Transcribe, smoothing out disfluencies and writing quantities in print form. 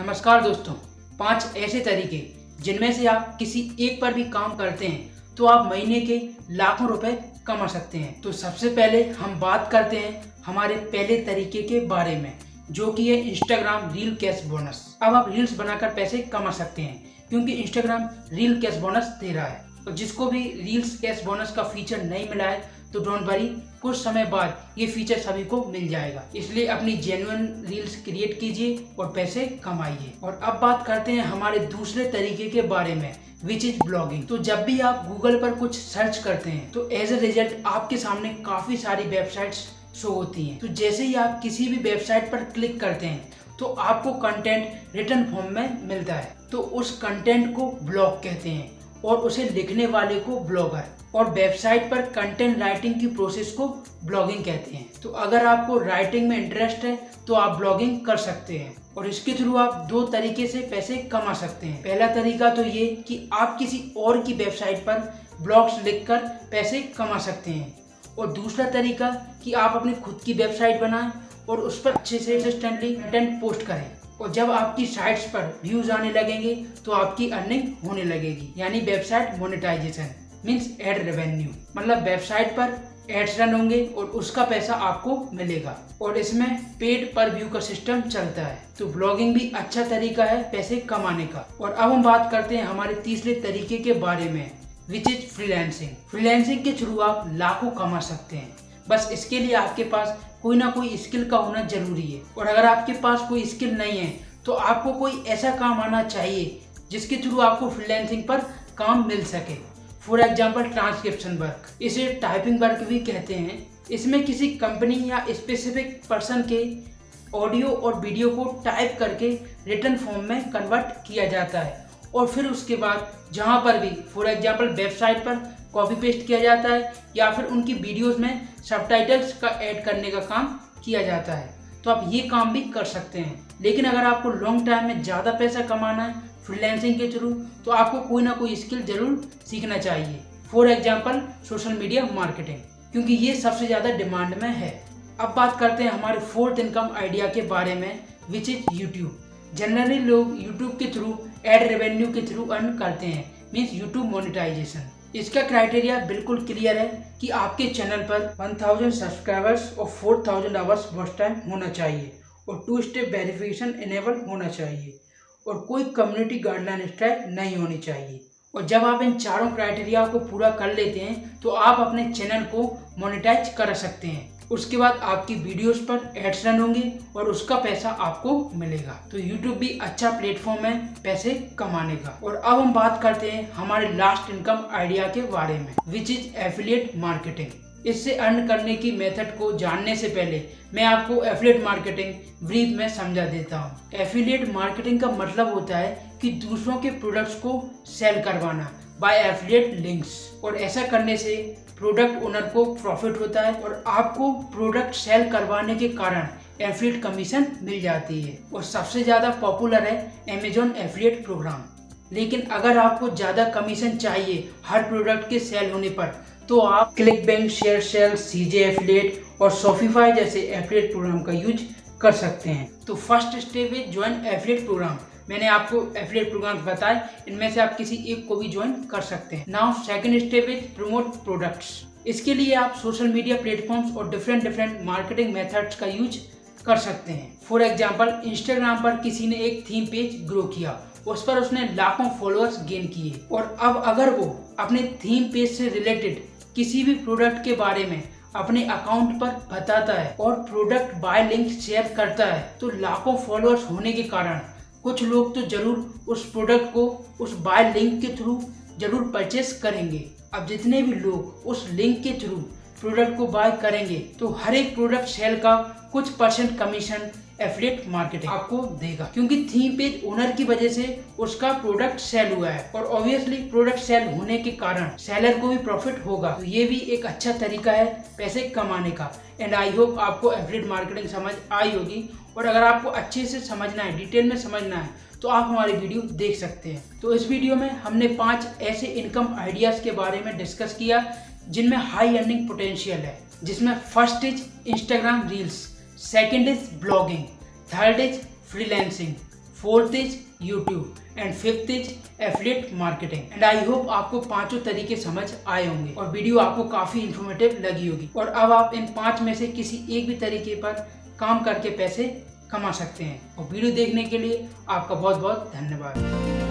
नमस्कार दोस्तों, 5 ऐसे तरीके जिनमें से आप किसी एक पर भी काम करते हैं तो आप महीने के लाखों रुपए कमा सकते हैं। तो सबसे पहले हम बात करते हैं हमारे पहले तरीके के बारे में, जो कि है इंस्टाग्राम रील कैश बोनस। अब आप रील्स बनाकर पैसे कमा सकते हैं क्योंकि इंस्टाग्राम रील कैश बोनस दे रहा है। और जिसको भी रील्स कैश बोनस का फीचर नहीं मिला है तो डोंट वरी, कुछ समय बाद ये फीचर सभी को मिल जाएगा। इसलिए अपनी जेन्युइन रील्स क्रिएट कीजिए और पैसे कमाइए। और अब बात करते हैं हमारे दूसरे तरीके के बारे में, विच इज ब्लॉगिंग। तो जब भी आप गूगल पर कुछ सर्च करते हैं तो एज ए रिजल्ट आपके सामने काफी सारी वेबसाइट्स शो होती हैं। तो जैसे ही आप किसी भी वेबसाइट पर क्लिक करते हैं तो आपको कंटेंट रिटन फॉर्म में मिलता है। तो उस कंटेंट को ब्लॉग कहते हैं और उसे लिखने वाले को ब्लॉगर, और वेबसाइट पर कंटेंट राइटिंग की प्रोसेस को ब्लॉगिंग कहते हैं। तो अगर आपको राइटिंग में इंटरेस्ट है तो आप ब्लॉगिंग कर सकते हैं और इसके थ्रू आप 2 तरीके से पैसे कमा सकते हैं। पहला तरीका तो ये कि आप किसी और की वेबसाइट पर ब्लॉग्स लिखकर पैसे कमा सकते हैं, और दूसरा तरीका कि आप अपनी खुद की वेबसाइट बनाएं और उस पर अच्छे से कंसिस्टेंटली कंटेंट पोस्ट करें, और जब आपकी साइट्स पर व्यूज आने लगेंगे तो आपकी अर्निंग होने लगेगी, यानी website monetization means ad revenue. मतलब वेबसाइट पर एड्स रन होंगे और उसका पैसा आपको मिलेगा, और इसमें पेड पर व्यू का सिस्टम चलता है। तो ब्लॉगिंग भी अच्छा तरीका है पैसे कमाने का। और अब हम बात करते हैं हमारे तीसरे तरीके के बारे में, विच इज फ्रीलांसिंग। फ्रीलांसिंग के थ्रू आप लाखों कमा सकते हैं, बस इसके लिए आपके पास कोई ना कोई स्किल का होना जरूरी है। और अगर आपके पास कोई स्किल नहीं है तो आपको कोई ऐसा काम आना चाहिए जिसके थ्रू आपको फ्रीलांसिंग पर काम मिल सके। फॉर एग्जाम्पल ट्रांसक्रिप्शन वर्क, इसे टाइपिंग वर्क भी कहते हैं। इसमें किसी कंपनी या स्पेसिफिक पर्सन के ऑडियो और वीडियो को टाइप करके रिटन फॉर्म में कन्वर्ट किया जाता है, और फिर उसके बाद जहाँ पर भी फॉर एग्जाम्पल वेबसाइट पर कॉपी पेस्ट किया जाता है या फिर उनकी वीडियोस में सबटाइटल्स का ऐड करने का काम किया जाता है। तो आप ये काम भी कर सकते हैं। लेकिन अगर आपको लॉन्ग टाइम में ज़्यादा पैसा कमाना है फ्रीलांसिंग के थ्रू तो आपको कोई ना कोई स्किल जरूर सीखना चाहिए। For example social media marketing, क्योंकि ये सबसे ज़्यादा डिमांड में है। अब बात करते हैं हमारे 4th इनकम आइडिया के बारे में, विच इज यूट्यूब। जनरली लोग यूट्यूब के थ्रू एड रेवेन्यू के थ्रू अर्न करते हैं, मीन्स यूट्यूब मोनेटाइजेशन। इसका क्राइटेरिया बिल्कुल क्लियर है कि आपके चैनल पर 1000 सब्सक्राइबर्स और 4000 आवर्स वॉच टाइम होना चाहिए, और 2 स्टेप वेरिफिकेशन इनेबल होना चाहिए, और कोई कम्युनिटी गाइडलाइन स्ट्राइक नहीं होनी चाहिए। और जब आप इन चारों क्राइटेरिया को पूरा कर लेते हैं तो आप अपने चैनल को मोनेटाइज कर सकते हैं। उसके बाद आपकी वीडियोस पर एड्स रन होंगे और उसका पैसा आपको मिलेगा। तो YouTube भी अच्छा प्लेटफॉर्म है पैसे कमाने का। और अब हम बात करते हैं हमारे लास्ट इनकम आइडिया के बारे में, विच इज एफिलिएट मार्केटिंग। इससे अर्न करने की मेथड को जानने से पहले मैं आपको एफिलिएट मार्केटिंग ब्रीफ में समझा देता हूँ। एफिलिएट मार्केटिंग का मतलब होता है कि दूसरों के प्रोडक्ट्स को सेल करवाना बाय एफिलिएट लिंक्स, और ऐसा करने से प्रोडक्ट ओनर को प्रॉफिट होता है और आपको प्रोडक्ट सेल करवाने के कारण एफिलिएट कमीशन मिल जाती है। और सबसे ज़्यादा पॉपुलर है अमेजॉन एफिलिएट प्रोग्राम। लेकिन अगर आपको ज़्यादा कमीशन चाहिए हर प्रोडक्ट के सेल होने पर तो आप क्लिकबैंक, शेयरसेल, सीजे एफिलिएट और शॉपिफाई जैसे एफिलिएट प्रोग्राम का यूज कर सकते हैं। तो फर्स्ट स्टेप है ज्वाइन एफिलिएट प्रोग्राम। मैंने आपको एफिलिएट प्रोग्राम बताए, इनमें से आप किसी एक को भी ज्वाइन कर सकते हैं। Now second step is promote products. इसके लिए आप सोशल मीडिया प्लेटफॉर्म्स और डिफरेंट मार्केटिंग मेथड्स का यूज कर सकते हैं। फॉर एग्जाम्पल इंस्टाग्राम पर किसी ने एक थीम पेज ग्रो किया, उस पर उसने लाखों फॉलोअर्स गेन किए, और अब अगर वो अपने थीम पेज से रिलेटेड किसी भी प्रोडक्ट के बारे में अपने अकाउंट पर बताता है और प्रोडक्ट बाय लिंक शेयर करता है तो लाखों फॉलोअर्स होने के कारण कुछ लोग तो जरूर उस प्रोडक्ट को उस बाय लिंक के थ्रू जरूर परचेस करेंगे। अब जितने भी लोग उस लिंक के थ्रू प्रोडक्ट को बाय करेंगे तो हर एक प्रोडक्ट सेल का कुछ % कमीशन एफिलिएट मार्केटिंग आपको देगा, क्योंकि थीम पेज ओनर की वजह से उसका प्रोडक्ट सेल हुआ है, और ऑब्वियसली प्रोडक्ट सेल होने के कारण सेलर को भी प्रॉफिट होगा। तो ये भी एक अच्छा तरीका है पैसे कमाने का। एंड आई होप आपको एफिलिएट मार्केटिंग समझ आई होगी, और अगर आपको अच्छे से समझना है, डिटेल में समझना है, तो आप हमारी वीडियो देख सकते हैं। तो इस वीडियो में हमने 5 ऐसे इनकम आइडियाज के बारे में डिस्कस किया जिनमें हाई अर्निंग पोटेंशियल है, जिसमें first is Instagram reels, second is blogging, third is freelancing, fourth is YouTube and fifth is affiliate marketing. And I hope आपको पांचों तरीके समझ आए होंगे और वीडियो आपको काफी इंफॉर्मेटिव लगी होगी और अब आप इन 5 में से किसी एक भी तरीके पर काम करके पैसे कमा सकते हैं। और वीडियो देखने के लिए आपका बहुत बहुत धन्यवाद।